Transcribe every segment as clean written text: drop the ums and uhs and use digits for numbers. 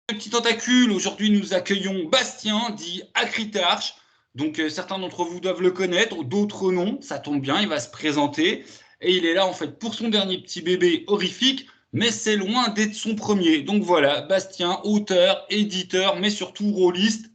Petit tentacule, aujourd'hui nous accueillons Bastien, dit Acritarche. Donc certains d'entre vous doivent le connaître, d'autres non, ça tombe bien, il va se présenter. Et il est là en fait pour son dernier petit bébé horrifique, mais c'est loin d'être son premier. Donc voilà, Bastien, auteur, éditeur, mais surtout rôliste.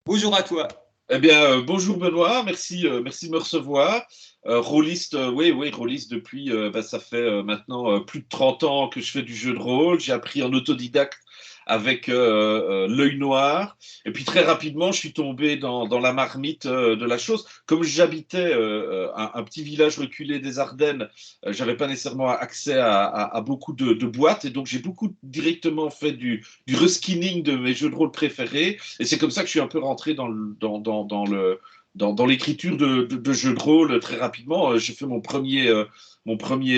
Bonjour à toi. Eh bien, bonjour Benoît, merci de me recevoir. Rôliste, oui, oui, rôliste depuis, ça fait maintenant plus de 30 ans que je fais du jeu de rôle. J'ai appris en autodidacte avec l'œil noir. Et puis très rapidement, je suis tombé dans la marmite de la chose. Comme j'habitais un petit village reculé des Ardennes, j'avais pas nécessairement accès à beaucoup de boîtes. Et donc, j'ai beaucoup directement fait du reskinning de mes jeux de rôle préférés. Et c'est comme ça que je suis un peu rentré dans l'écriture de jeux de rôle très rapidement. J'ai fait mon premier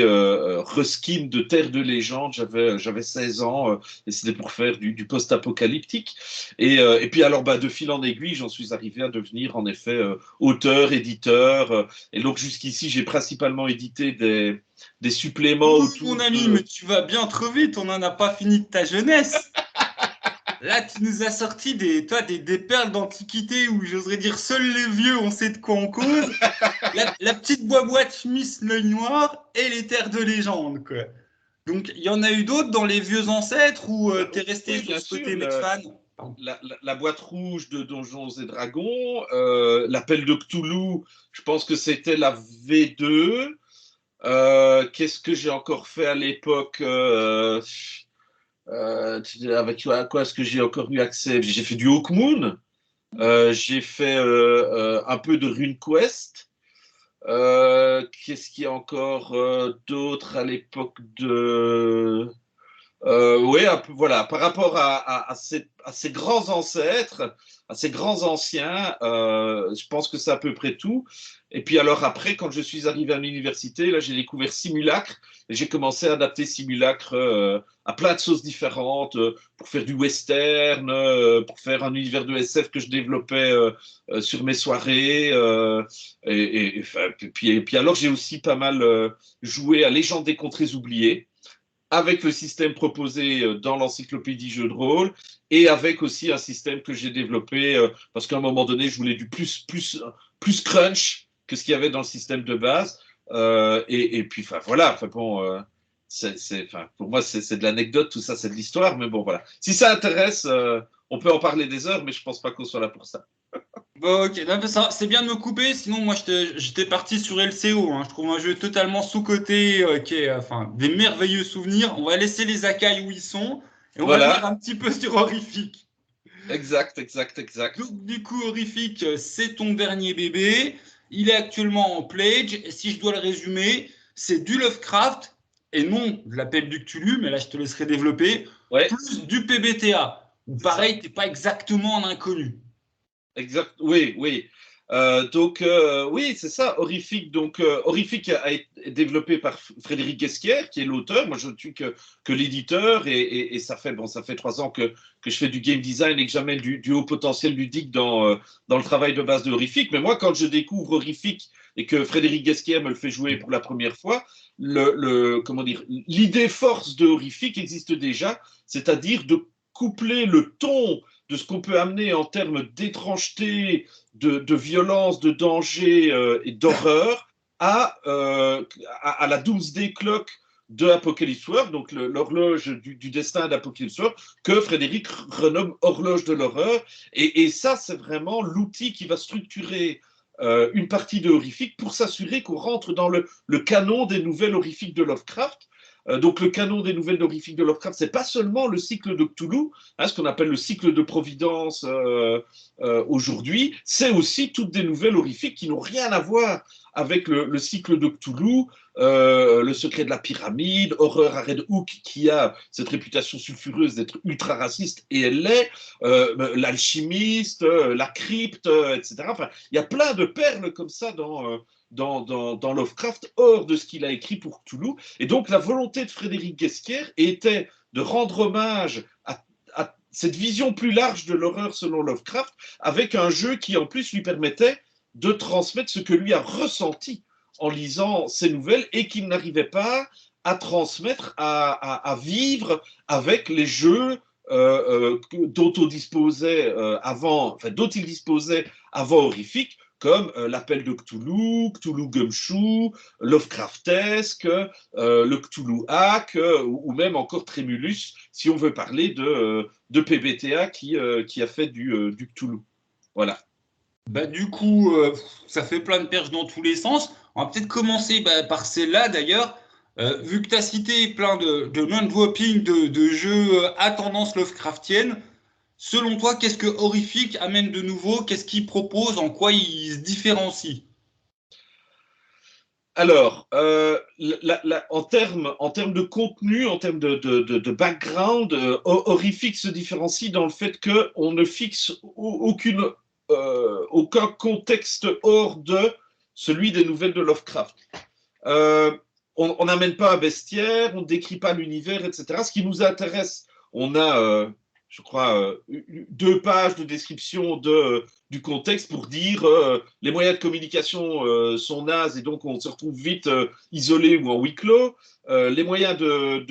reskin de Terre de légende. J'avais 16 ans et c'était pour faire du post-apocalyptique. Et puis alors, de fil en aiguille, j'en suis arrivé à devenir en effet auteur, éditeur. Et donc jusqu'ici, j'ai principalement édité des suppléments Ouh, mon autour ami, mais de... tu vas bien trop vite, on n'en a pas fini de ta jeunesse. Là, tu nous as sorti des perles d'antiquité où j'oserais dire seuls les vieux on sait de quoi on cause. La petite boîte Smith, l'œil noir et les terres de légende, quoi. Donc, il y en a eu d'autres dans les vieux ancêtres ou t'es resté Oui, sur bien ce sûr, côté mec fan? la boîte rouge de Donjons et Dragons, l'appel de Cthulhu, je pense que c'était la V2. Qu'est-ce que j'ai encore fait à l'époque avec quoi est-ce que j'ai encore eu accès? J'ai fait du Hawkmoon, j'ai fait un peu de RuneQuest. Qu'est-ce qu'il y a encore d'autre à l'époque de... Oui, un peu, voilà, par rapport à ces grands ancêtres, à ces grands anciens, je pense que c'est à peu près tout. Et puis alors après, quand je suis arrivé à l'université, là, j'ai découvert Simulacre et j'ai commencé à adapter Simulacre à plein de choses différentes pour faire du western, pour faire un univers de SF que je développais sur mes soirées. Et puis alors, j'ai aussi pas mal joué à Légende des contrées oubliées avec le système proposé dans l'encyclopédie jeux de rôle et avec aussi un système que j'ai développé parce qu'à un moment donné, je voulais du plus crunch que ce qu'il y avait dans le système de base. Et puis, enfin, voilà, enfin, bon, pour moi, c'est de l'anecdote, tout ça, c'est de l'histoire, mais bon, voilà. Si ça intéresse, on peut en parler des heures, mais je pense pas qu'on soit là pour ça. Bon, ok, non, mais c'est bien de me couper, sinon moi j'étais parti sur LCO, hein. Je trouve un jeu totalement sous-coté, qui est, enfin, des merveilleux souvenirs. On va laisser les Akai où ils sont et on va venir Voilà, un petit peu sur Horrifique. exact, exact, exact. Donc, du coup, Horrifique, c'est ton dernier bébé. Il est actuellement en pledge. Et si je dois le résumer, c'est du Lovecraft, et non de l'appel du Cthulhu, mais là, je te laisserai développer, Ouais, plus du PBTA. Ou c'est ça. pareil, t'es pas exactement un inconnu. Exact, oui, oui. Donc, oui, c'est ça, Horrifique. Donc, Horrifique a été développé par Frédéric Guesquière, qui est l'auteur. Moi, je ne suis que l'éditeur, et ça fait 3 ans que je fais du game design et que j'amène du haut potentiel ludique dans le travail de base de Horrifique. Mais moi, quand je découvre Horrifique et que Frédéric Guesquière me le fait jouer pour la première fois, comment dire, l'idée force de Horrifique existe déjà, c'est-à-dire de coupler le ton de ce qu'on peut amener en termes d'étrangeté, de violence, de danger et d'horreur à la Doomsday Clock de Apocalypse World, donc l'horloge du destin d'Apocalypse World, que Frédéric renomme horloge de l'horreur. Et ça, c'est vraiment l'outil qui va structurer une partie de horrifique pour s'assurer qu'on rentre dans le canon des nouvelles horrifiques de Lovecraft. Donc le canon des nouvelles horrifiques de Lovecraft, c'est pas seulement le cycle de Cthulhu, ce qu'on appelle le cycle de Providence aujourd'hui, c'est aussi toutes des nouvelles horrifiques qui n'ont rien à voir avec le cycle de Cthulhu, le secret de la pyramide, Horreur à Red Hook, qui a cette réputation sulfureuse d'être ultra raciste, et elle l'est, l'alchimiste, la crypte, etc. Enfin, il y a plein de perles comme ça dans Lovecraft, hors de ce qu'il a écrit pour Cthulhu. Et donc, la volonté de Frédéric Guesquière était de rendre hommage à cette vision plus large de l'horreur selon Lovecraft, avec un jeu qui en plus lui permettait de transmettre ce que lui a ressenti en lisant ces nouvelles et qu'il n'arrivait pas à transmettre, à vivre avec les jeux dont on disposait avant, enfin dont il disposait avant Horrifique, comme l'appel de Cthulhu, Cthulhu Gumshoe, Lovecraftesque, le Cthulhu Hack, ou même encore Tremulus, si on veut parler de PBTA qui a fait du Cthulhu. Voilà. Bah, du coup, ça fait plein de perches dans tous les sens. On va peut-être commencer par celle-là d'ailleurs. Vu que tu as cité plein de non-dropping de jeux à tendance Lovecraftienne, selon toi, qu'est-ce que Horrific amène de nouveau? Qu'est-ce qu'il propose? En quoi il se différencie? Alors, en termes de contenu, en termes de background, Horrific se différencie dans le fait qu'on ne fixe aucun contexte hors de celui des nouvelles de Lovecraft. On n'amène pas un bestiaire, on ne décrit pas l'univers, etc. Ce qui nous intéresse, on a, je crois, 2 pages de description du contexte pour dire les moyens de communication sont nazes et donc on se retrouve vite isolé ou en huis clos. Les moyens de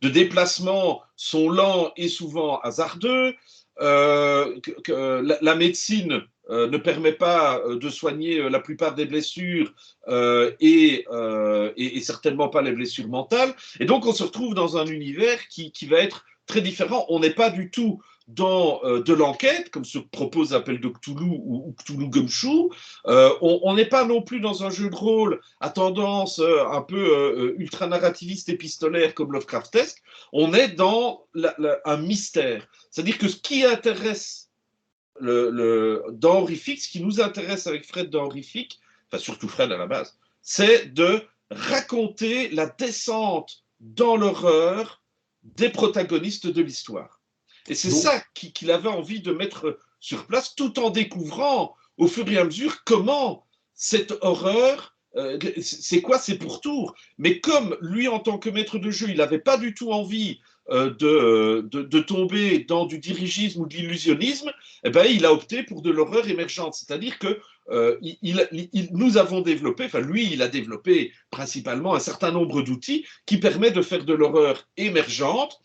déplacement sont lents et souvent hasardeux. La médecine ne permet pas de soigner la plupart des blessures et certainement pas les blessures mentales. Et donc, on se retrouve dans un univers qui va être très différent. On n'est pas du tout dans de l'enquête, comme se propose Appel de Cthulhu ou Cthulhu Gumshoe. On n'est pas non plus dans un jeu de rôle à tendance un peu ultra-narrativiste épistolaire comme Lovecraftesque. On est dans un mystère. C'est-à-dire que ce qui intéresse dans Horrific, ce qui nous intéresse avec Fred dans Horrific, enfin surtout Fred à la base, c'est de raconter la descente dans l'horreur des protagonistes de l'histoire. Et c'est ça qu'il avait envie de mettre sur place, tout en découvrant au fur et à mesure comment cette horreur, c'est quoi ses pourtours. Mais comme lui, en tant que maître de jeu, il n'avait pas du tout envie de tomber dans du dirigisme ou de l'illusionnisme, eh ben, il a opté pour de l'horreur émergente. C'est-à-dire que nous avons développé, enfin lui, il a développé principalement un certain nombre d'outils qui permettent de faire de l'horreur émergente,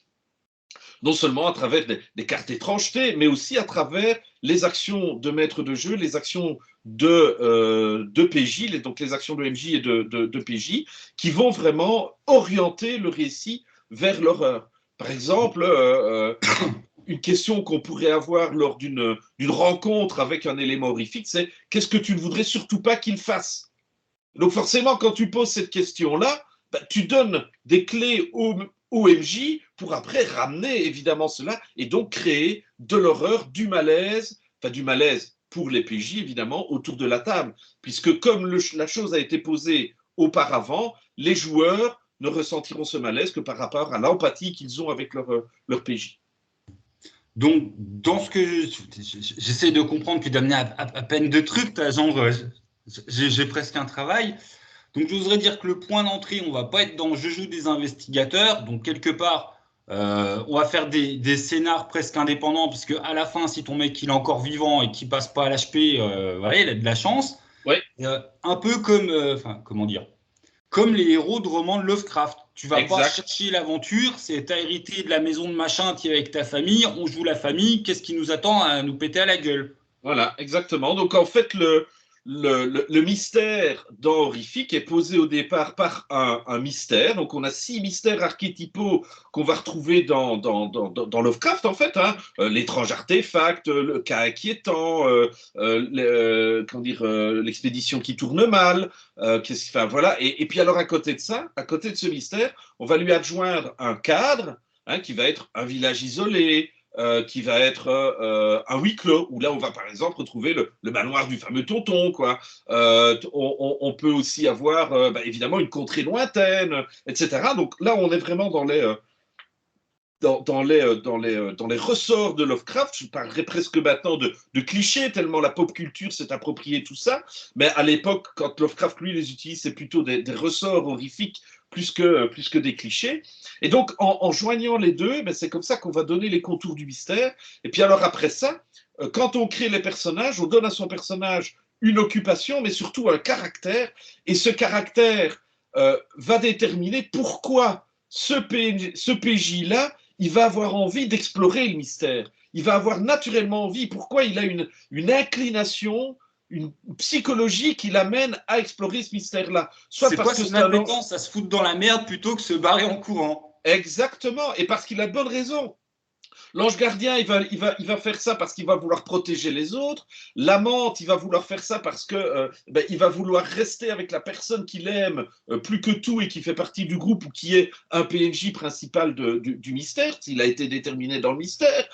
non seulement à travers des cartes étrangetés, mais aussi à travers les actions de maître de jeu, les actions de PJ, donc les actions de MJ et de PJ, qui vont vraiment orienter le récit vers l'horreur. Par exemple, une question qu'on pourrait avoir lors d'une rencontre avec un élément horrifique, c'est qu'est-ce que tu ne voudrais surtout pas qu'il fasse? Donc forcément, quand tu poses cette question-là, tu donnes des clés au MJ pour après ramener évidemment cela et donc créer de l'horreur, du malaise pour les PJ évidemment autour de la table, puisque comme la chose a été posée auparavant, les joueurs ne ressentiront ce malaise que par rapport à l'empathie qu'ils ont avec leur PJ. Donc, dans ce que j'essaie de comprendre puis d'amener à peine de trucs, genre, j'ai presque un travail. Donc, j'oserais dire que le point d'entrée, on va pas être dans je joue des investigateurs. Donc, quelque part, on va faire des scénars presque indépendants, puisque à la fin, si ton mec il est encore vivant et qu'il passe pas à l'HP, voilà, il a de la chance. Ouais. Un peu comme, comment dire, comme les héros de romans de Lovecraft. Tu vas pas chercher l'aventure, c'est t'as hérité de la maison de machin, tu es avec ta famille, on joue la famille, qu'est-ce qui nous attend à nous péter à la gueule? Voilà, exactement. Donc en fait, le mystère dans Horrific est posé au départ par un mystère. Donc on a 6 mystères archétypaux qu'on va retrouver dans Lovecraft en fait. Hein. L'étrange artefact, le cas inquiétant, l'expédition qui tourne mal. Voilà. Et puis alors à côté de ça, à côté de ce mystère, on va lui adjoindre un cadre qui va être un village isolé, qui va être un huis clos, où là on va par exemple retrouver le manoir du fameux tonton, quoi. On peut aussi avoir évidemment une contrée lointaine, etc. Donc là on est vraiment dans les ressorts de Lovecraft. Je parlerais presque maintenant de clichés, tellement la pop culture s'est appropriée tout ça. Mais à l'époque, quand Lovecraft, lui, les utilise, c'est plutôt des ressorts horrifiques plus que des clichés. Et donc, en joignant les deux, c'est comme ça qu'on va donner les contours du mystère. Et puis alors après ça, quand on crée les personnages, on donne à son personnage une occupation, mais surtout un caractère. Et ce caractère va déterminer pourquoi ce PJ-là, il va avoir envie d'explorer le mystère. Il va avoir naturellement envie. Pourquoi? Il a une inclination, une psychologie qui l'amène à explorer ce mystère-là. C'est quoi son appétence à se foutre dans la merde plutôt que se barrer en courant? Exactement, et parce qu'il a de bonnes raisons. L'ange gardien, il va faire ça parce qu'il va vouloir protéger les autres. L'amante, il va vouloir faire ça parce que il va vouloir rester avec la personne qu'il aime plus que tout et qui fait partie du groupe ou qui est un PNJ principal du mystère, s'il a été déterminé dans le mystère.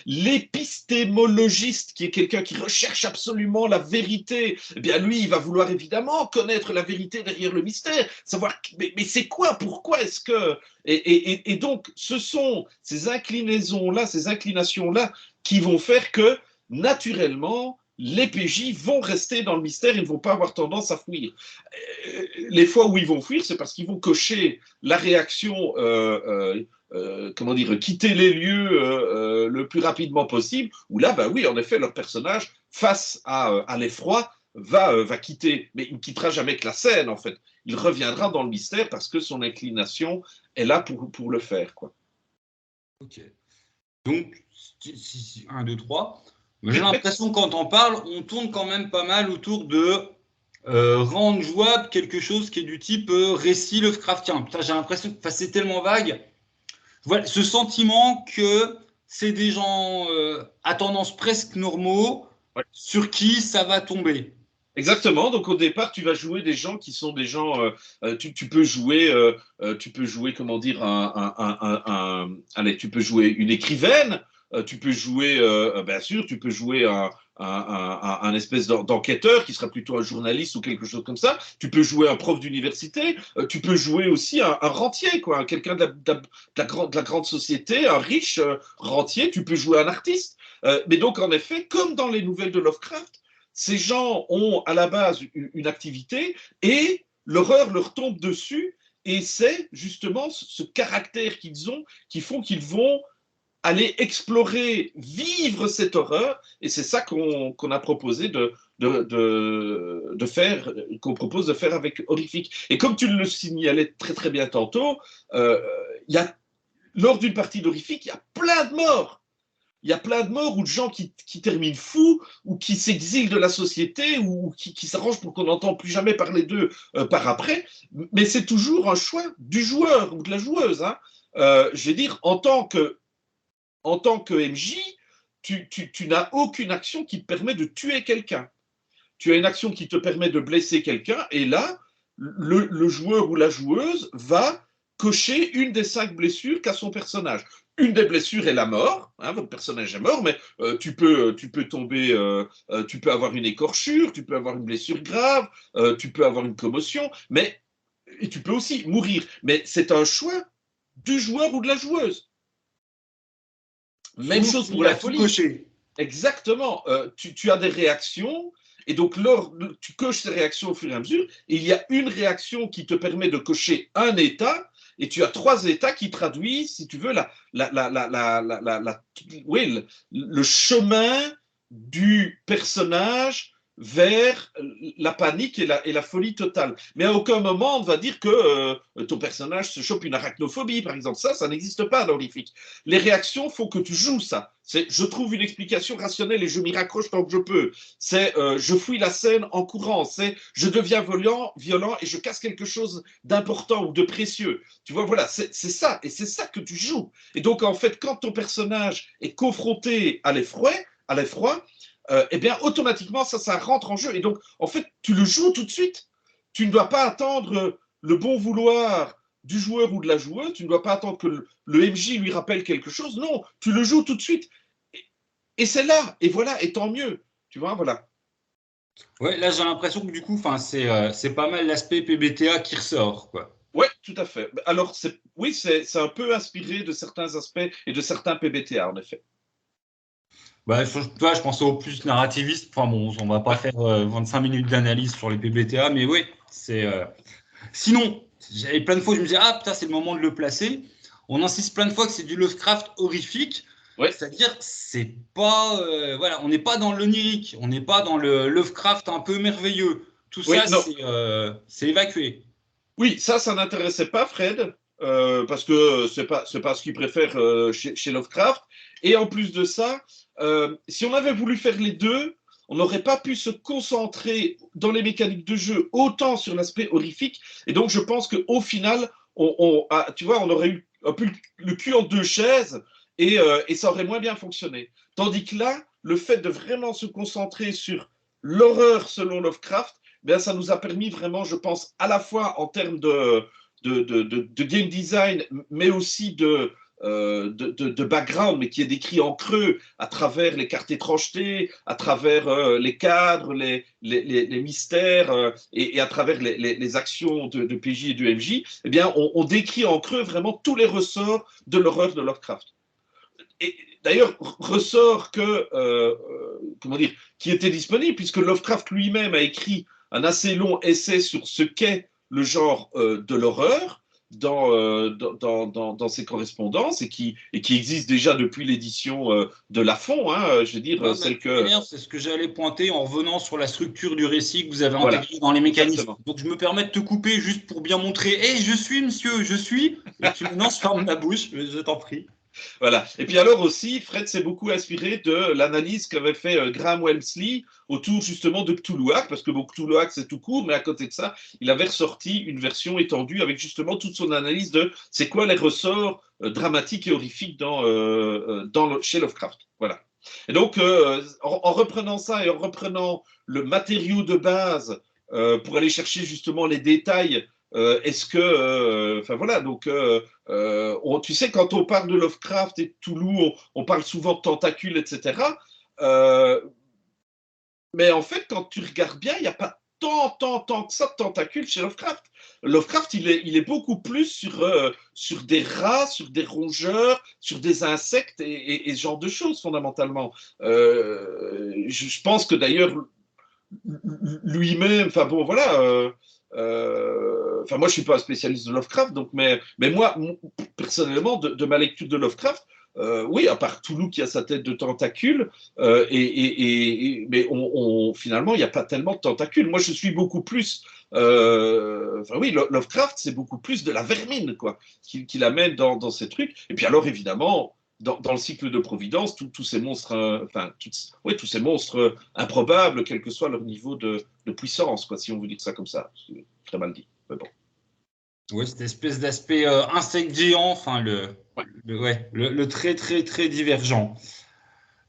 L'épistémologiste, qui est quelqu'un qui recherche absolument la vérité, eh bien lui, il va vouloir évidemment connaître la vérité derrière le mystère, savoir mais c'est quoi, pourquoi est-ce que... Et donc, ce sont ces inclinaisons-là, ces inclinations-là qui vont faire que, naturellement, les PJ vont rester dans le mystère et ne vont pas avoir tendance à fuir. Les fois où ils vont fuir, c'est parce qu'ils vont cocher la réaction, comment dire, quitter les lieux le plus rapidement possible, où là, ben oui, en effet, leur personnage, face à l'effroi, va quitter, mais il ne quittera jamais que la scène, en fait. Il reviendra dans le mystère parce que son inclination est là pour le faire, quoi. Ok. Donc, 1, 2, 3. J'ai l'impression que quand on parle, on tourne quand même pas mal autour de rendre jouable quelque chose qui est du type récit Lovecraftien. Putain, j'ai l'impression que c'est tellement vague. Voilà, ce sentiment que c'est des gens à tendance presque normaux sur qui ça va tomber. Exactement. Donc au départ, tu vas jouer des gens qui sont des gens. Tu peux jouer, comment dire, allez, tu peux jouer une écrivaine. Tu peux jouer, bien sûr, tu peux jouer un espèce d'enquêteur qui sera plutôt un journaliste ou quelque chose comme ça. Tu peux jouer un prof d'université. Tu peux jouer aussi un rentier, quoi, quelqu'un de la grande société, un riche rentier. Tu peux jouer un artiste. Mais donc en effet, comme dans les nouvelles de Lovecraft, ces gens ont à la base une activité et l'horreur leur tombe dessus et c'est justement ce caractère qu'ils ont qui font qu'ils vont aller explorer, vivre cette horreur et c'est ça qu'on a proposé de faire, qu'on propose de faire avec Horrifique. Et comme tu le signalais très très bien tantôt, lors d'une partie d'Horrifique, il y a plein de morts. Il y a plein de morts ou de gens qui terminent fous ou qui s'exilent de la société ou qui s'arrangent pour qu'on n'entende plus jamais parler d'eux par après. Mais c'est toujours un choix du joueur ou de la joueuse. Hein. Je vais dire, en tant que MJ, tu n'as aucune action qui te permet de tuer quelqu'un. Tu as une action qui te permet de blesser quelqu'un et là, le joueur ou la joueuse va cocher une des 5 blessures qu'a son personnage. Une des blessures est la mort, hein, votre personnage est mort, mais tu peux tomber, tu peux avoir une écorchure, tu peux avoir une blessure grave, tu peux avoir une commotion, et tu peux aussi mourir. Mais c'est un choix du joueur ou de la joueuse. Même chose pour la folie. Cocher. Exactement. Tu as des réactions. Et donc, tu coches ces réactions au fur et à mesure, et il y a une réaction qui te permet de cocher un état, et tu as 3 états qui traduisent, si tu veux, le chemin du personnage vers la panique et la folie totale. Mais à aucun moment on va dire que ton personnage se chope une arachnophobie, par exemple. Ça n'existe pas dans Horrifique. Les réactions font que tu joues ça. C'est je trouve une explication rationnelle et je m'y raccroche tant que je peux. C'est je fuis la scène en courant. C'est je deviens violent et je casse quelque chose d'important ou de précieux. Tu vois, voilà, c'est ça. Et c'est ça que tu joues. Et donc, en fait, quand ton personnage est confronté à l'effroi, eh bien, automatiquement, ça rentre en jeu. Et donc, en fait, tu le joues tout de suite. Tu ne dois pas attendre le bon vouloir du joueur ou de la joueuse. Tu ne dois pas attendre que le MJ lui rappelle quelque chose. Non, tu le joues tout de suite. Et c'est là. Et voilà, et tant mieux. Tu vois, voilà. Ouais, là, j'ai l'impression que du coup, c'est pas mal l'aspect PBTA qui ressort, quoi. Oui, tout à fait. Alors, oui, c'est un peu inspiré de certains aspects et de certains PBTA, en effet. Bah, je pensais au plus narrativiste. Enfin bon, on va pas faire 25 minutes d'analyse sur les PBTA, mais oui, c'est. Sinon, j'avais plein de fois, je me disais, ah putain, c'est le moment de le placer. On insiste plein de fois que c'est du Lovecraft horrifique. Ouais. C'est-à-dire, c'est pas. Voilà, on n'est pas dans l'onirique, on n'est pas dans le Lovecraft un peu merveilleux. Tout ça, c'est évacué. Oui, ça n'intéressait pas Fred. parce que c'est pas ce qu'il préfère chez Lovecraft. Et en plus de ça, si on avait voulu faire les deux, on n'aurait pas pu se concentrer dans les mécaniques de jeu autant sur l'aspect horrifique. Et donc, je pense qu'au final, tu vois, on aurait eu un peu le cul en deux chaises et ça aurait moins bien fonctionné. Tandis que là, le fait de vraiment se concentrer sur l'horreur selon Lovecraft, ben, ça nous a permis vraiment, je pense, à la fois en termes de game design, mais aussi de background, mais qui est décrit en creux à travers les cartes étrangetés, à travers les cadres, les mystères et à travers les actions de PJ et de MJ, eh bien, on décrit en creux vraiment tous les ressorts de l'horreur de Lovecraft. Et d'ailleurs, ressort comment dire, qui était disponible, puisque Lovecraft lui-même a écrit un assez long essai sur ce qu'est le genre de l'horreur dans ses correspondances et qui existe déjà depuis l'édition de Lafon, hein, je veux dire, Ouais, celle très que. bien, c'est ce que j'allais pointer en revenant sur la structure du récit que vous avez Voilà, intégré dans les mécanismes. exactement. Donc je me permets de te couper juste pour bien montrer, hé, je suis monsieur, je suis. Et puis maintenant je ferme ma bouche, mais je t'en prie. Voilà. Et puis alors aussi, Fred s'est beaucoup inspiré de l'analyse qu'avait fait Graham Wellesley autour justement de Cthulhuac, parce que bon, Cthulhuac c'est tout court, mais à côté de ça, il avait ressorti une version étendue avec justement toute son analyse de c'est quoi les ressorts dramatiques et horrifiques chez Lovecraft. Voilà. Et donc, en reprenant ça et en reprenant le matériau de base pour aller chercher justement les détails, est-ce que, enfin voilà, donc tu sais, quand on parle de Lovecraft et de Toulouse, on parle souvent de tentacules, etc. Euh, mais en fait, quand tu regardes bien, il n'y a pas tant que ça de tentacules chez Lovecraft. Lovecraft, il est beaucoup plus sur des rats, sur des rongeurs, sur des insectes et ce genre de choses, fondamentalement. Je pense que d'ailleurs, lui-même, enfin bon, voilà. Enfin, moi, je suis pas un spécialiste de Lovecraft, donc, mais moi, personnellement, de ma lecture de Lovecraft, oui, à part Toulouse qui a sa tête de tentacule, mais finalement, il n'y a pas tellement de tentacules. Moi, je suis beaucoup plus. Enfin, oui, Lovecraft, c'est beaucoup plus de la vermine, quoi, qu'il amène dans ces trucs. Et puis, alors, évidemment, dans le cycle de Providence, tous ces monstres, tous ces monstres improbables, quel que soit leur niveau de puissance, quoi, si on veut dire ça comme ça. C'est très mal dit, mais bon. Oui, cette espèce d'aspect insecte géant, enfin Ouais. le très très très divergent.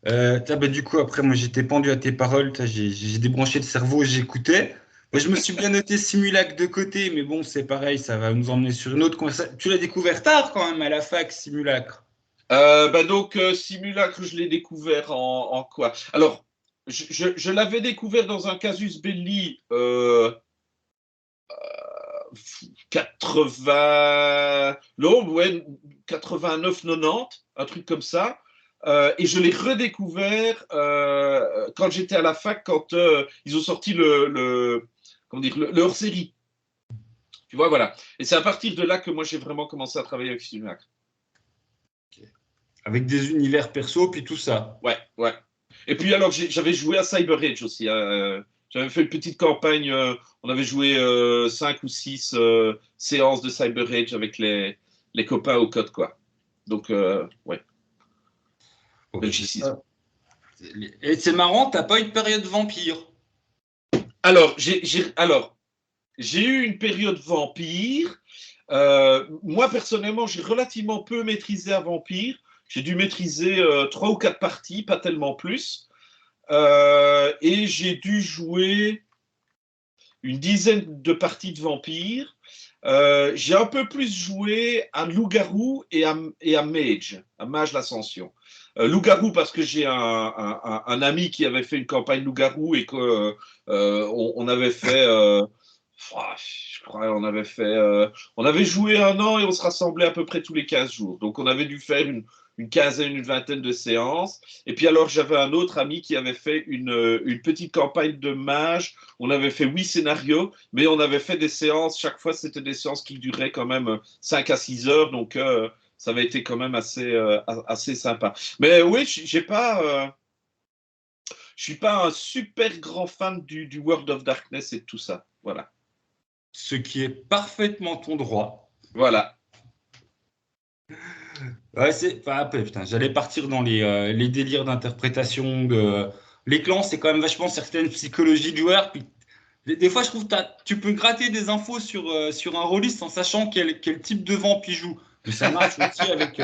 Du coup, après, moi j'étais pendu à tes paroles, j'ai débranché le cerveau, j'écoutais. Moi, je me suis bien noté Simulac de côté, mais bon, c'est pareil, ça va nous emmener sur une autre conversation. Tu l'as découvert tard quand même à la fac, Simulacre. Donc, Simulacre, je l'ai découvert en quoi? Alors, je l'avais découvert dans un casus belli 80, non, ouais, 89-90, un truc comme ça. Et je l'ai redécouvert quand j'étais à la fac, quand ils ont sorti comment dire, le hors-série. Tu vois, voilà. Et c'est à partir de là que moi j'ai vraiment commencé à travailler avec Simulacre. Avec des univers perso, puis tout ça. Ouais, ouais. Et puis alors j'avais joué à Cyber Age aussi. J'avais fait une petite campagne. On avait joué 5 ou 6 séances de Cyber Age avec les copains au code, quoi. Donc, ouais, Ok. belgicisme. Et c'est marrant, t'as pas une période vampire. Alors, j'ai eu une période vampire. Moi, personnellement, j'ai relativement peu maîtrisé un vampire. J'ai dû maîtriser 3 ou 4 parties, pas tellement plus. Et j'ai dû jouer une dizaine de parties de vampires. J'ai un peu plus joué à loup-garou et à mage l'ascension. Loup-garou parce que j'ai un ami qui avait fait une campagne loup-garou et qu'on on avait fait, je crois, on avait joué un an et on se rassemblait à peu près tous les 15 jours. Donc on avait dû faire une quinzaine, une vingtaine de séances. Et puis alors j'avais un autre ami qui avait fait une petite campagne de mage. On avait fait 8 scénarios, mais on avait fait des séances. Chaque fois, c'était des séances qui duraient quand même 5 à 6 heures. Donc ça avait été quand même assez sympa. Mais oui, je suis pas un super grand fan du World of Darkness et de tout ça. Voilà. Ce qui est parfaitement ton droit. Voilà. Ouais, enfin, après, putain, j'allais partir dans les délires d'interprétation de. Les clans, c'est quand même vachement certaines psychologies de joueurs. Puis, des fois, je trouve que tu peux gratter des infos sur un rôliste en sachant quel type de vamp il joue. Mais ça marche aussi avec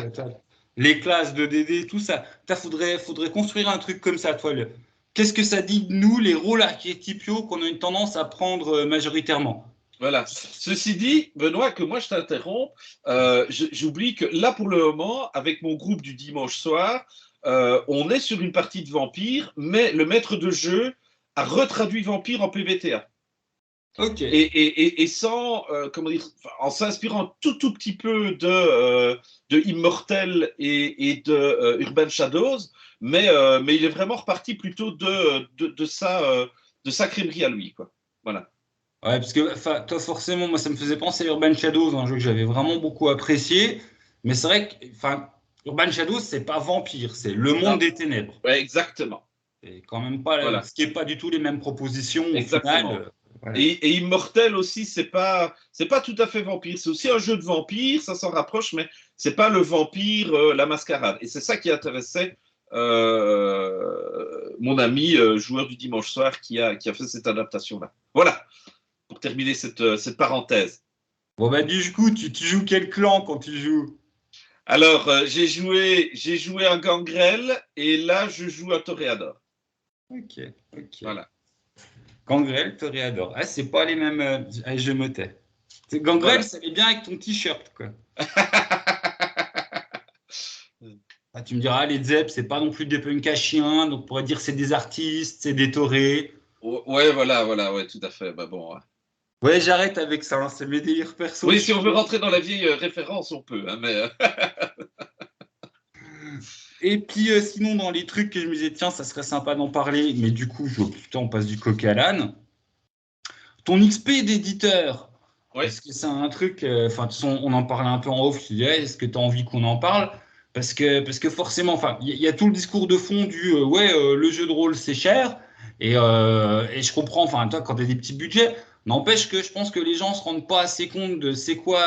les classes de DD, tout ça. Faudrait construire un truc comme ça, toi. Qu'est-ce que ça dit de nous, les rôles archétypaux qu'on a une tendance à prendre majoritairement? Voilà. Ceci dit, Benoît, que moi je t'interromps, j'oublie que là pour le moment, avec mon groupe du dimanche soir, on est sur une partie de Vampire, mais le maître de jeu a retraduit Vampire en PBTA. Ok. Et sans, comment dire, en s'inspirant tout petit peu de Immortel et de Urban Shadows, mais il est vraiment reparti plutôt de sa crèmerie à lui, quoi. Voilà. Ouais, parce que enfin, toi, forcément, moi, ça me faisait penser à Urban Shadows, un jeu que j'avais vraiment beaucoup apprécié. Mais c'est vrai que enfin, Urban Shadows, c'est pas Vampire, c'est le monde Non, des ténèbres. ouais, exactement. C'est quand même pas, Voilà, ce qui est pas du tout les mêmes propositions au final. exactement. Voilà. Et Immortel aussi, c'est pas tout à fait vampire. C'est aussi un jeu de vampire, ça s'en rapproche, mais c'est pas le vampire, la mascarade. Et c'est ça qui intéressait mon ami joueur du dimanche soir qui a fait cette adaptation-là. Voilà, pour terminer cette parenthèse. Bon, bah, du coup, tu joues quel clan quand tu joues? Alors, j'ai joué un Gangrel et là, je joue un Toréador. Ok, ok. Voilà, Gangrel, Toréador. Ah, c'est pas les mêmes. Je me tais. Gangrel, voilà. ça allait bien avec ton t-shirt, quoi. Ah, tu me diras, les Zep, c'est pas non plus des punks à chiens, donc on pourrait dire c'est des artistes, c'est des taurés. Ouais, voilà, ouais, tout à fait. Bah bon, ouais. Ouais, j'arrête avec ça, hein, c'est mes délires perso. Oui, si on veut rentrer dans la vieille référence, on peut. Hein, mais Et puis sinon, dans les trucs que je me disais, tiens, ça serait sympa d'en parler, mais du coup, putain, on passe du coq à l'âne. Ton XP d'éditeur, ouais, est-ce que c'est un truc, enfin, de toute façon, on en parlait un peu en off, je disais, est-ce que tu as envie qu'on en parle? Parce que forcément, enfin, il y a tout le discours de fond du ouais, le jeu de rôle c'est cher, et je comprends, enfin, toi, quand tu as des petits budgets, n'empêche que je pense que les gens se rendent pas assez compte de c'est quoi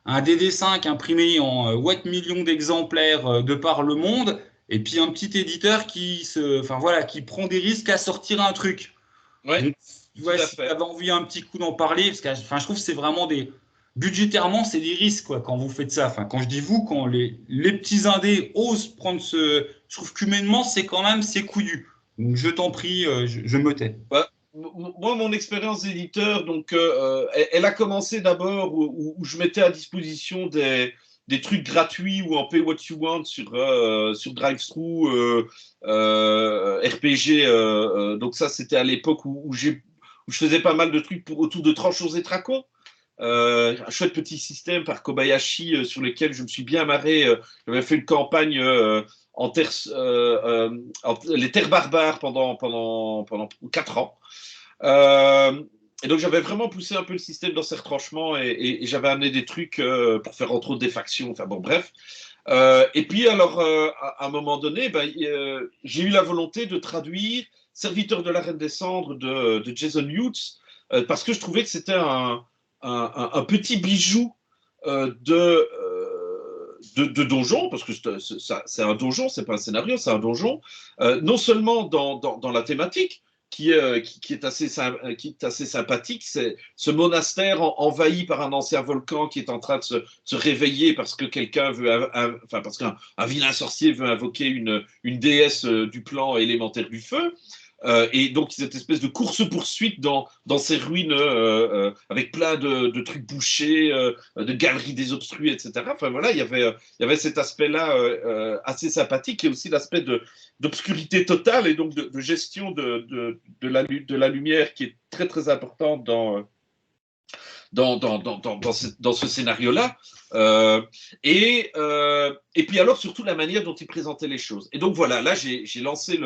un DD5 imprimé en what millions d'exemplaires de par le monde, et puis un petit éditeur enfin voilà, qui prend des risques à sortir un truc. ouais, Donc, tout ouais, à si tu fait. avais envie un petit coup d'en parler, parce que enfin, je trouve que c'est vraiment des. Budgétairement, c'est des risques quoi, quand vous faites ça. Enfin, quand je dis vous, quand les petits indés osent prendre ce. Je trouve qu'humainement, c'est couillu. Donc, je t'en prie, je me tais. Bah, moi, mon expérience d'éditeur, donc, elle a commencé d'abord où je mettais à disposition des trucs gratuits ou en pay what you want sur Drive-Thru, RPG. Donc ça, c'était à l'époque où je faisais pas mal de trucs autour de Tranchons et Tracons. Un chouette petit système par Kobayashi sur lequel je me suis bien marré. J'avais fait une campagne les terres barbares pendant 4 ans. Et donc j'avais vraiment poussé un peu le système dans ses retranchements et j'avais amené des trucs pour faire entre autres des factions. Enfin bon, bref. Et puis alors, à un moment donné, j'ai eu la volonté de traduire Serviteur de la Reine des Cendres de Jason Hughes parce que je trouvais que c'était un petit bijou de donjon, parce que c'est un donjon, c'est pas un scénario, c'est un donjon, non seulement dans la thématique, qui est assez sympathique, c'est ce monastère envahi par un ancien volcan qui est en train de se réveiller parce que quelqu'un veut, enfin parce qu'un vilain sorcier veut invoquer une déesse du plan élémentaire du feu. Et donc cette espèce de course-poursuite dans ces ruines avec plein de trucs bouchés, de galeries désobstruées, etc. Enfin voilà, il y avait cet aspect-là assez sympathique et aussi l'aspect d'obscurité totale et donc de gestion de la lumière qui est très très importante dans ce scénario-là. Et puis alors surtout la manière dont il présentait les choses. Et donc voilà, là j'ai lancé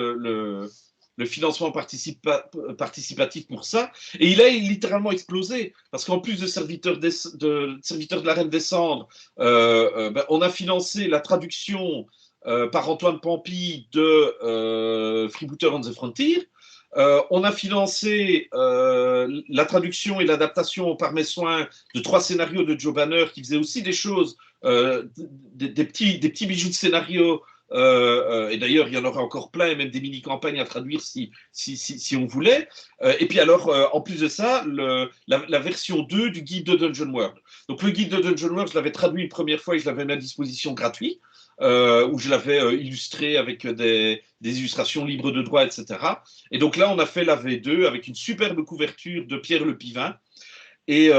le financement participatif pour ça. Et il a littéralement explosé. Parce qu'en plus de serviteurs de la Reine des Cendres, on a financé la traduction par Antoine Pampy de Freebooter on the Frontier. On a financé la traduction et l'adaptation par mes soins de 3 scénarios de Joe Banner qui faisait aussi des choses des petits bijoux de scénario. Et d'ailleurs, il y en aurait encore plein, et même des mini-campagnes à traduire si on voulait. Et puis alors, en plus de ça, la version 2 du guide de Dungeon World. Donc le guide de Dungeon World, je l'avais traduit une première fois et je l'avais mis à disposition gratuit, où je l'avais illustré avec des illustrations libres de droit, etc. Et donc là, on a fait la V2 avec une superbe couverture de Pierre Le Pivin. Et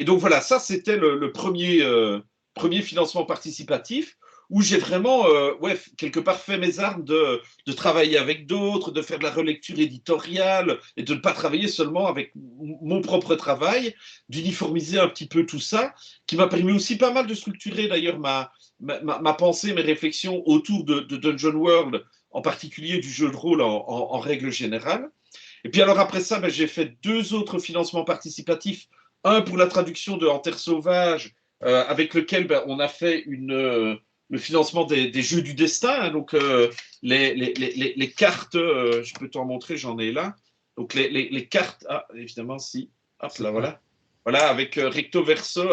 donc voilà, ça c'était le premier financement participatif où j'ai vraiment, quelque part fait mes armes de travailler avec d'autres, de faire de la relecture éditoriale et de ne pas travailler seulement avec mon propre travail, d'uniformiser un petit peu tout ça, qui m'a permis aussi pas mal de structurer d'ailleurs ma pensée, mes réflexions autour de Dungeon World, en particulier du jeu de rôle en règle générale. Et puis alors après ça, j'ai fait 2 autres financements participatifs. Un pour la traduction de En Terre Sauvage, avec lequel on a fait le financement des Jeux du Destin. Hein, donc les cartes, je peux t'en montrer, j'en ai là. Donc les cartes, évidemment, si. Hop là, voilà. Voilà, avec recto verso,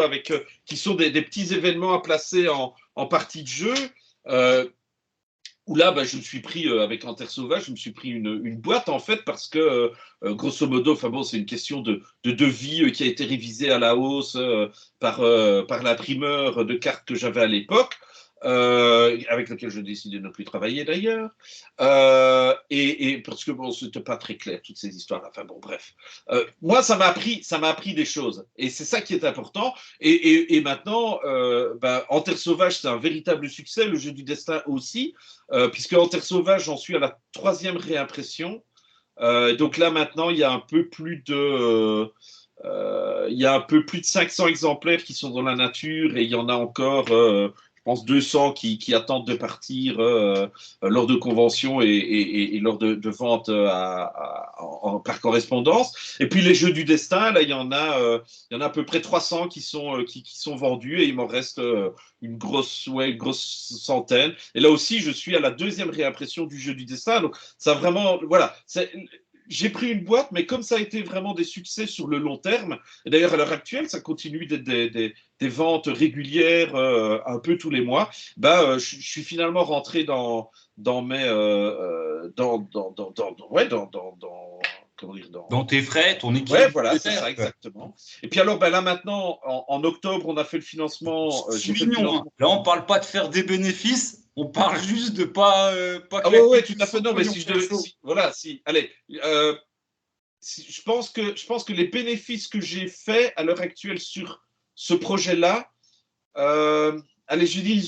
qui sont des petits événements à placer en partie de jeu. Où là, je me suis pris, avec En Terre Sauvage, je me suis pris une boîte, en fait, parce que, grosso modo, c'est une question de devis qui a été révisée à la hausse par l'imprimeur de cartes que j'avais à l'époque, avec lequel je décidais de ne plus travailler d'ailleurs, et parce que, c'était pas très clair, toutes ces histoires. Enfin bon, bref. Moi, ça m'a appris des choses, et c'est ça qui est important. Et maintenant, En Terre Sauvage, c'est un véritable succès, le jeu du destin aussi. Puisque En Terre Sauvage, j'en suis à la 3e réimpression. Donc là, maintenant, il y a un peu plus de 500 exemplaires qui sont dans la nature et il y en a encore, je pense, 200 qui attendent de partir lors de conventions et lors de ventes par correspondance. Et puis les jeux du destin, là, il y en a à peu près 300 qui sont vendus et il m'en reste une grosse centaine. Et là aussi, je suis à la 2e réimpression du jeu du destin. Donc ça vraiment, voilà, j'ai pris une boîte, mais comme ça a été vraiment des succès sur le long terme, et d'ailleurs à l'heure actuelle, ça continue d'être des ventes régulières un peu tous les mois, je suis finalement rentré dans comment dire, dans tes frais, ton Ouais, équilibre voilà, c'est budgétaire. ça, exactement. Et puis alors, là maintenant, en octobre, on a fait le financement. J'ai fait le Soulignons, hein. financement. Là, on parle pas de faire des bénéfices, on parle juste de pas Ah ouais, claquer ouais, tout tout à fait. son Non, mais pognon si je pour devais, chaud. voilà, si, allez, je pense que les bénéfices que j'ai faits à l'heure actuelle sur ce projet-là, allez, je dis,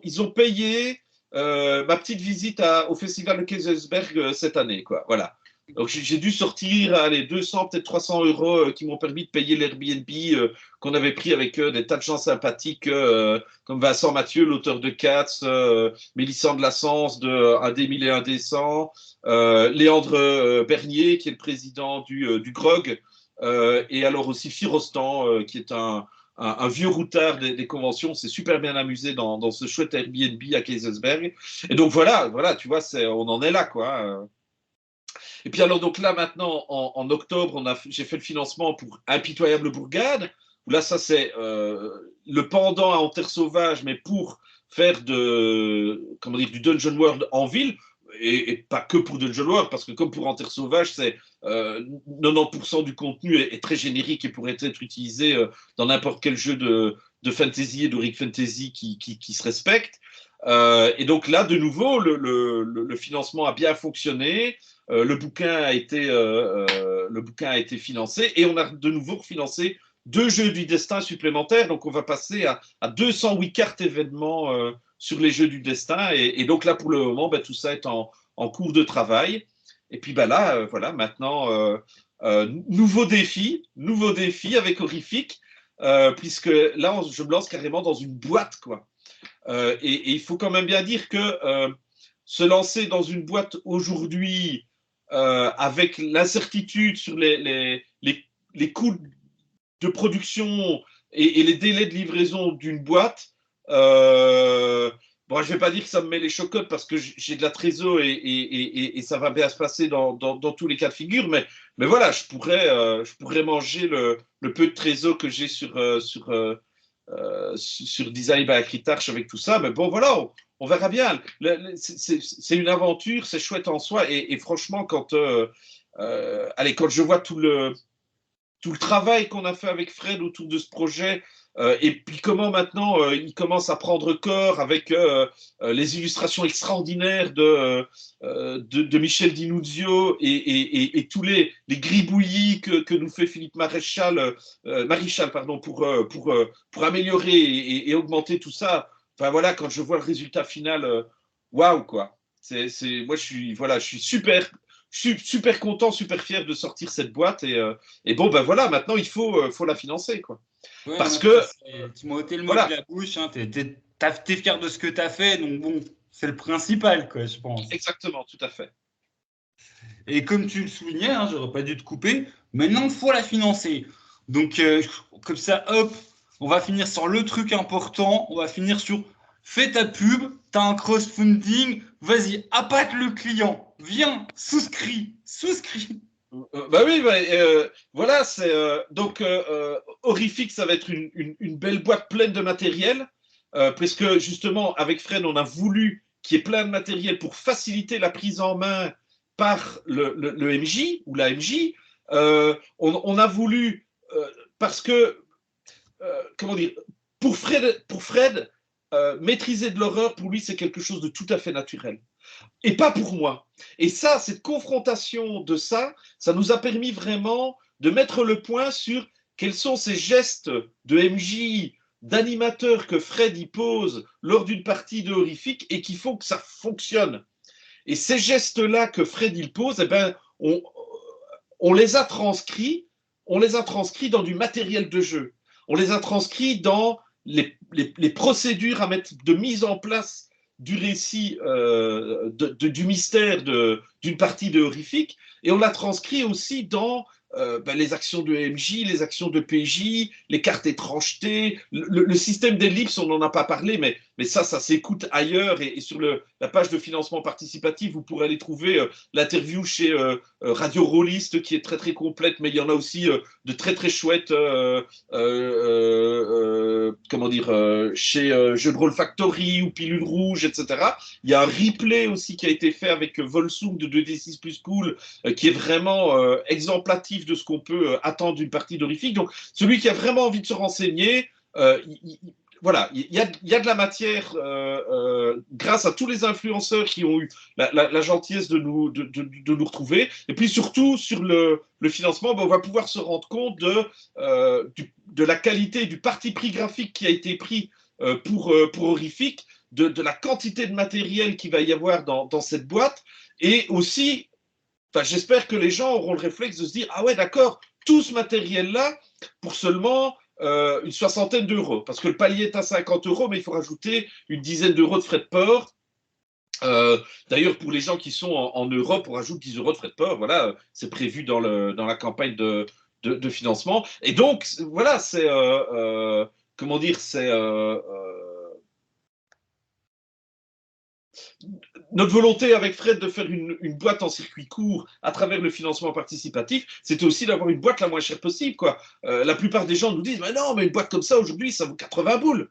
ils ont payé ma petite visite au festival de Kaisersberg cette année, quoi. Voilà. Donc j'ai dû sortir, allez, 200, peut-être 300 euros qui m'ont permis de payer l'Airbnb qu'on avait pris avec des tas de gens sympathiques comme Vincent Mathieu, l'auteur de Cats, Mélissande Lassens de Un des mille et un décents, Léandre Bernier qui est le président du GROG, et alors aussi Firostan qui est un vieux routard des conventions, s'est super bien amusé dans ce chouette Airbnb à Kaisersberg. Et donc voilà, tu vois, on en est là, quoi. Et puis alors donc là maintenant en octobre, j'ai fait le financement pour Impitoyable Bourgade, où là ça c'est le pendant à En Terre Sauvage, mais pour faire du Dungeon World en ville, et pas que pour Dungeon World, parce que comme pour En Terre Sauvage, c'est 90% du contenu est très générique et pourrait être utilisé dans n'importe quel jeu de fantasy et d'Heroic Fantasy qui se respecte. Et donc là, de nouveau, le financement a bien fonctionné. Le bouquin a été financé et on a de nouveau refinancé 2 jeux du destin supplémentaires. Donc on va passer à 208 cartes événements sur les jeux du destin. Et donc là, pour le moment, tout ça est en cours de travail. Et puis là, voilà, maintenant, nouveau défi avec Horrifique, puisque là, je me lance carrément dans une boîte, quoi. Et il faut quand même bien dire que se lancer dans une boîte aujourd'hui avec l'incertitude sur les coûts de production et les délais de livraison d'une boîte, bon, je ne vais pas dire que ça me met les chocottes parce que j'ai de la trésor et ça va bien se passer dans tous les cas de figure, mais voilà, je pourrais manger le peu de trésor que j'ai sur Design by Acritarch avec tout ça. Mais bon, voilà, on verra bien. C'est une aventure, c'est chouette en soi. Et franchement, quand je vois tout le travail qu'on a fait avec Fred autour de ce projet, et puis comment maintenant il commence à prendre corps avec les illustrations extraordinaires de Michel Di Nuzio et tous les gribouillis que nous fait Philippe Maréchal, pardon, pour améliorer et augmenter tout ça. Enfin voilà, quand je vois le résultat final, waouh quoi. Moi je suis super content, super fier de sortir cette boîte et bon ben voilà, maintenant il faut la financer quoi. Ouais, Parce non, que tu m'as ôté le mot de voilà, la bouche, hein, t'es fier de ce que t'as fait, donc bon, c'est le principal, quoi, je pense. exactement, tout à fait. Et comme tu le soulignais, hein, j'aurais pas dû te couper, maintenant il faut la financer. Donc comme ça, hop, on va finir sur le truc important, on va finir sur fais ta pub, t'as un crowdfunding, vas-y, appâte le client, viens, souscris. Bah oui, bah, voilà, c'est donc Horrific, ça va être une belle boîte pleine de matériel, parce que justement, avec Fred, on a voulu qu'il y ait plein de matériel pour faciliter la prise en main par le MJ ou la MJ. On a voulu, parce que, comment dire, pour Fred maîtriser de l'horreur, pour lui, c'est quelque chose de tout à fait naturel. Et pas pour moi. Et ça, cette confrontation de ça, ça nous a permis vraiment de mettre le point sur quels sont ces gestes de MJ, d'animateur que Fred y pose lors d'une partie de Horrifique et qu'il faut que ça fonctionne. Et ces gestes-là que Fred y pose, eh ben, on les a transcrits, dans du matériel de jeu. On les a transcrits dans les procédures à mettre de mise en place du récit, du mystère d'une partie de Horrifique, et on l'a transcrit aussi dans les actions de MJ, les actions de PJ, les cartes étrangetés, le système d'ellipse, on n'en a pas parlé, mais ça s'écoute ailleurs, et sur la page de financement participatif, vous pourrez aller trouver l'interview chez Radio Rollist, qui est très très complète, mais il y en a aussi de très très chouettes, comment dire, chez Jeux de Rôle Factory ou Pilule Rouge, etc. Il y a un replay aussi qui a été fait avec Volsung de 2D6 plus Cool, qui est vraiment exemplatif de ce qu'on peut attendre d'une partie d'Horrifique. Donc, celui qui a vraiment envie de se renseigner, voilà, il y a de la matière grâce à tous les influenceurs qui ont eu la gentillesse de nous retrouver. Et puis surtout, sur le financement, on va pouvoir se rendre compte de la qualité du parti pris graphique qui a été pris pour Horrifique, de la quantité de matériel qu'il va y avoir dans cette boîte, et aussi, j'espère que les gens auront le réflexe de se dire « Ah ouais, d'accord, tout ce matériel-là, pour seulement une soixantaine d'euros. » Parce que le palier est à 50 euros, mais il faut rajouter une dizaine d'euros de frais de port. D'ailleurs, pour les gens qui sont en Europe, on rajoute 10 euros de frais de port. Voilà, c'est prévu dans la campagne de financement. Et donc, voilà, c'est... comment dire, c'est... notre volonté avec Fred de faire une boîte en circuit court à travers le financement participatif, c'était aussi d'avoir une boîte la moins chère possible, quoi. La plupart des gens nous disent, mais non, mais une boîte comme ça, aujourd'hui, ça vaut 80 boules.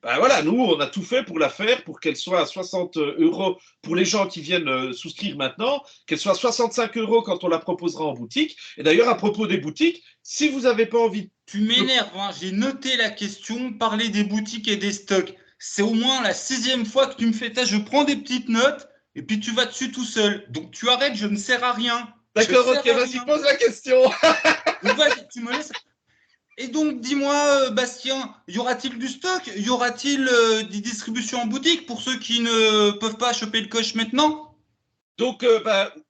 Ben voilà, nous, on a tout fait pour la faire, pour qu'elle soit à 60 euros pour les gens qui viennent souscrire maintenant, qu'elle soit à 65 euros quand on la proposera en boutique. Et d'ailleurs, à propos des boutiques, si vous n'avez pas envie... Tu m'énerves, hein, j'ai noté la question, parler des boutiques et des stocks. C'est au moins la 6e fois que tu me fais ça. Je prends des petites notes et puis tu vas dessus tout seul. Donc tu arrêtes, je ne sers à rien. D'accord, ok, vas-y, pose la question. Donc vas-y, tu me laisses. Et donc, dis-moi, Bastien, y aura-t-il du stock? Y aura-t-il des distributions en boutique pour ceux qui ne peuvent pas choper le coche maintenant? Donc,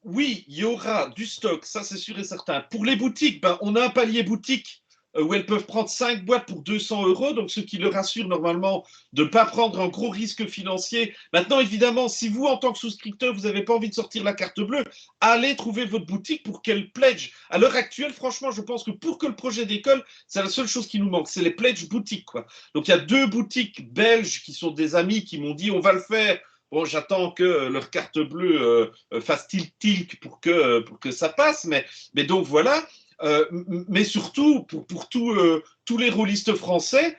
oui, il y aura du stock, ça c'est sûr et certain. Pour les boutiques, on a un palier boutique où elles peuvent prendre 5 boîtes pour 200 euros, donc ce qui leur assure normalement de ne pas prendre un gros risque financier. Maintenant, évidemment, si vous, en tant que souscripteur, vous n'avez pas envie de sortir la carte bleue, allez trouver votre boutique pour qu'elle pledge. À l'heure actuelle, franchement, je pense que pour que le projet décolle, c'est la seule chose qui nous manque, c'est les pledge boutiques, quoi. Donc, il y a 2 boutiques belges qui sont des amis qui m'ont dit, on va le faire. Bon, j'attends que leur carte bleue fasse tilt pour que ça passe, mais donc voilà. Mais surtout, pour tous les rôlistes français,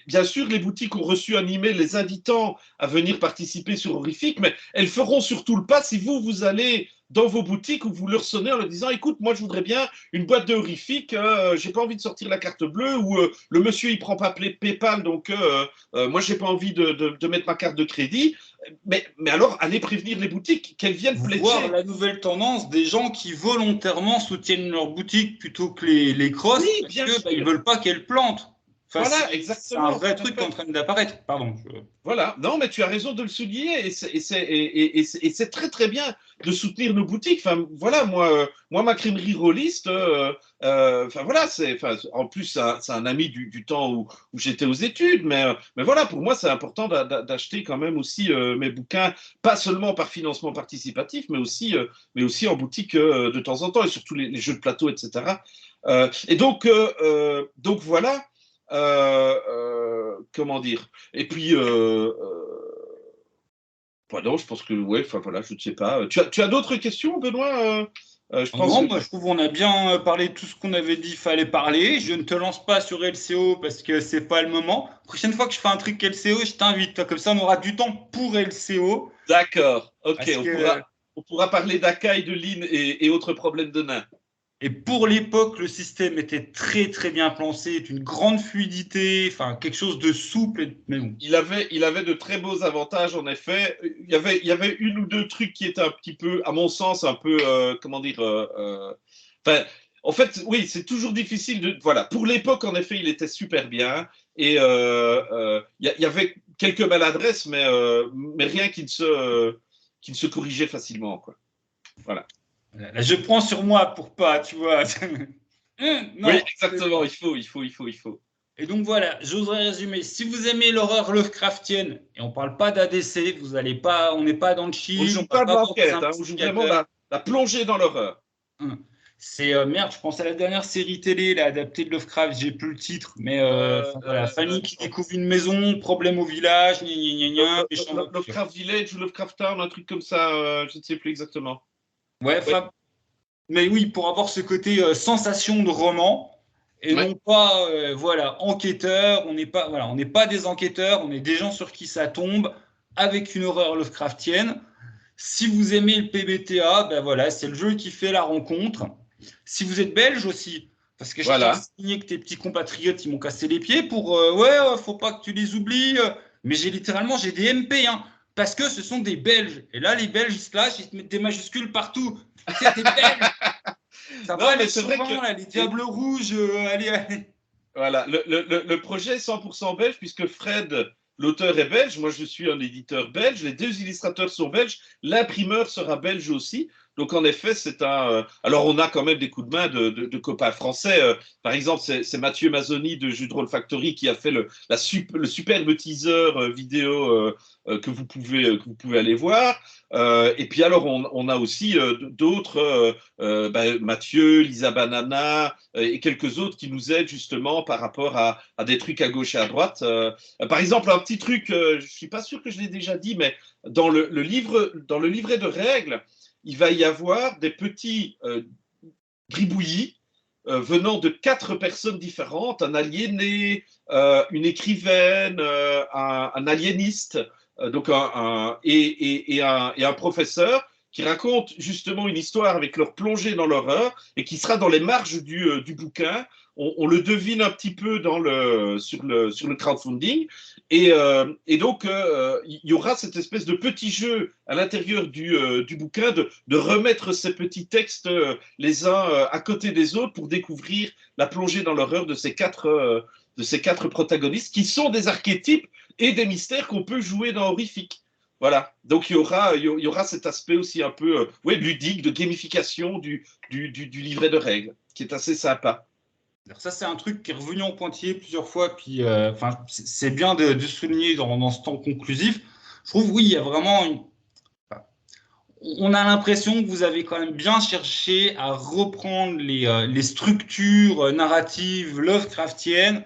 bien sûr, les boutiques ont reçu un email les invitant à venir participer sur Horrifique, mais elles feront surtout le pas si vous allez dans vos boutiques où vous leur sonnez en leur disant écoute, moi je voudrais bien une boîte de Horrifique, j'ai pas envie de sortir la carte bleue, ou le monsieur il prend pas PayPal, donc moi j'ai pas envie de mettre ma carte de crédit. Mais alors, allez prévenir les boutiques qu'elles viennent pledger. Voir la nouvelle tendance des gens qui volontairement soutiennent leur boutique plutôt que les crosses, Oui, parce bien que sûr. ils veulent pas qu'elles plantent. Enfin, Voilà, c'est un exactement. vrai truc qui est en train d'apparaître. Pardon. Voilà, non, mais tu as raison de le souligner, et c'est très très bien de soutenir nos boutiques. Enfin, voilà, moi ma crèmerie Rolliste, enfin voilà, en plus c'est un ami du temps où j'étais aux études, mais voilà, pour moi c'est important d'acheter quand même aussi mes bouquins, pas seulement par financement participatif, mais aussi en boutique de temps en temps, et surtout les jeux de plateau, etc. Et donc voilà. Comment dire? Et puis, non, je pense que, ouais, enfin voilà, je ne sais pas. Tu as d'autres questions, Benoît? Je pense que. Non, moi je trouve qu'on a bien parlé de tout ce qu'on avait dit, fallait parler. Je ne te lance pas sur LCO parce que c'est pas le moment. Prochaine fois que je fais un truc LCO, je t'invite. Comme ça, on aura du temps pour LCO. D'accord, ok, Parce que on pourra parler d'Akai, de Lean et autres problèmes de nains. Et pour l'époque, le système était très très bien pensé, une grande fluidité, enfin quelque chose de souple. Mais bon. Il avait de très beaux avantages, en effet. Il y avait une ou deux trucs qui étaient un petit peu, à mon sens, un peu, comment dire, enfin, en fait, oui, c'est toujours difficile de. Voilà, pour l'époque, en effet, il était super bien. Et il y avait quelques maladresses, mais rien qui ne se corrigeait facilement, quoi. Voilà. Là, je prends sur moi pour pas, tu vois. Oui, Non. exactement, il faut. Et donc voilà, j'oserais résumer. Si vous aimez l'horreur Lovecraftienne, et on parle pas d'ADC, vous allez pas, on n'est pas dans le On ne chill, on joue va pas de pas voir des l'enquête, hein, on joue vraiment investigateurs. la plongée dans l'horreur. C'est merde, je pense à la dernière série télé, là, adaptée de Lovecraft, j'ai plus le titre, mais voilà, Fanny qui découvre une maison, problème au village, gna gna gna gna, méchant nocturne. Lovecraft Village ou Lovecraft Town, un truc comme ça, je ne sais plus exactement. Ouais, Ouais. mais oui, pour avoir ce côté sensation de roman, et Ouais. non pas, voilà, enquêteur, on n'est pas des enquêteurs, on est des gens sur qui ça tombe, avec une horreur Lovecraftienne. Si vous aimez le PBTA, ben voilà, c'est le jeu qui fait la rencontre. Si vous êtes belge aussi, parce que je tiens à Voilà. souligner que tes petits compatriotes, ils m'ont cassé les pieds pour faut pas que tu les oublies. Mais j'ai des MP, hein, parce que ce sont des Belges. Et là, les Belges, ils se lâchent, ils se mettent des majuscules partout. C'est des Belges. Ça Non, va mais les c'est vrai chauvins, que. là, les diables rouges. Allez, allez. Voilà, le projet est 100% belge, puisque Fred, l'auteur, est belge. Moi, je suis un éditeur belge. Les deux illustrateurs sont belges. L'imprimeur sera belge aussi. Donc, en effet, c'est un. Alors, on a quand même des coups de main de copains français. Par exemple, c'est Mathieu Mazzoni de Jeux de Rôle Factory qui a fait le superbe teaser vidéo que vous pouvez aller voir. Et puis, alors, on a aussi d'autres, Mathieu, Lisa Banana et quelques autres qui nous aident justement par rapport à des trucs à gauche et à droite. Par exemple, un petit truc, je ne suis pas sûr que je l'ai déjà dit, mais dans le livret de règles, il va y avoir des petits gribouillis venant de 4 personnes différentes, un aliéné, une écrivaine, un aliéniste, donc et un professeur qui raconte justement une histoire avec leur plongée dans l'horreur et qui sera dans les marges du bouquin. On le devine un petit peu sur le crowdfunding. Et donc, il y aura cette espèce de petit jeu à l'intérieur du bouquin de remettre ces petits textes les uns à côté des autres pour découvrir la plongée dans l'horreur de ces quatre protagonistes qui sont des archétypes et des mystères qu'on peut jouer dans Horrifique. Voilà, donc il y aura cet aspect aussi un peu ludique, de gamification du livret de règles, qui est assez sympa. Alors ça, c'est un truc qui est revenu en pointillé plusieurs fois, puis c'est bien de souligner dans ce temps conclusif. Je trouve, oui, il y a vraiment on a l'impression que vous avez quand même bien cherché à reprendre les structures narratives Lovecraftiennes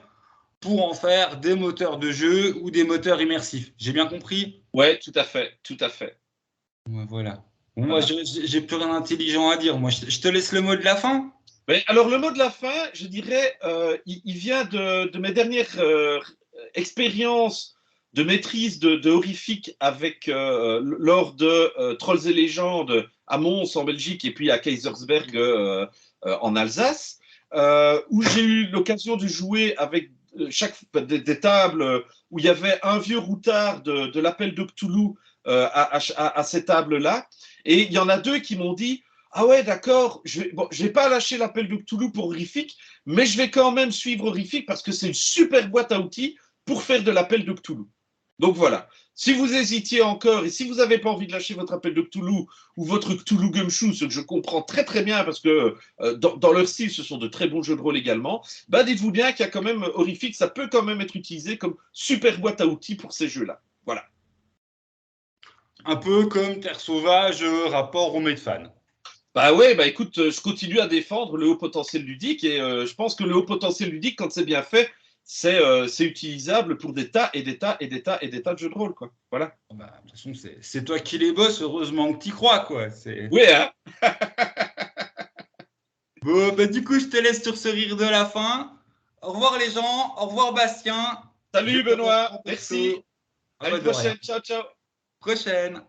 pour en faire des moteurs de jeu ou des moteurs immersifs. J'ai bien compris? Ouais, tout à fait, tout à fait. Ouais, voilà. Bon, moi, Voilà. j'ai plus rien d'intelligent à dire. Moi, je te laisse le mot de la fin. Mais alors, le mot de la fin, je dirais, il vient de mes dernières expérience de maîtrise de horrifique avec, lors de Trolls et légendes à Mons en Belgique et puis à Kaisersberg en Alsace, où j'ai eu l'occasion de jouer avec des tables où il y avait un vieux routard de l'appel de Cthulhu à ces tables-là. Et il y en a deux qui m'ont dit ah ouais, d'accord, je vais pas lâcher l'appel de Cthulhu pour Horrifique, mais je vais quand même suivre Horrifique parce que c'est une super boîte à outils pour faire de l'appel de Cthulhu. Donc voilà. Si vous hésitiez encore et si vous n'avez pas envie de lâcher votre appel de Cthulhu ou votre Cthulhu Gumshoe, ce que je comprends très très bien parce que dans leur style, ce sont de très bons jeux de rôle également, bah dites-vous bien qu'il y a quand même Horrifique, ça peut quand même être utilisé comme super boîte à outils pour ces jeux-là. Voilà. Un peu comme Terre Sauvage, rapport au Medfan. Bah ouais, bah écoute, je continue à défendre le haut potentiel ludique et je pense que le haut potentiel ludique, quand c'est bien fait, c'est utilisable pour des tas et des tas et des tas et des tas de jeux de rôle, quoi. Voilà. Bah, de toute façon, c'est toi qui les bosses, heureusement que tu y crois, quoi. Oui, hein. Bon, bah, du coup, je te laisse sur ce rire de la fin. Au revoir les gens, au revoir Bastien. Salut Benoît, merci. Ah À bah, une de rien. prochaine, ciao ciao. Prochaine.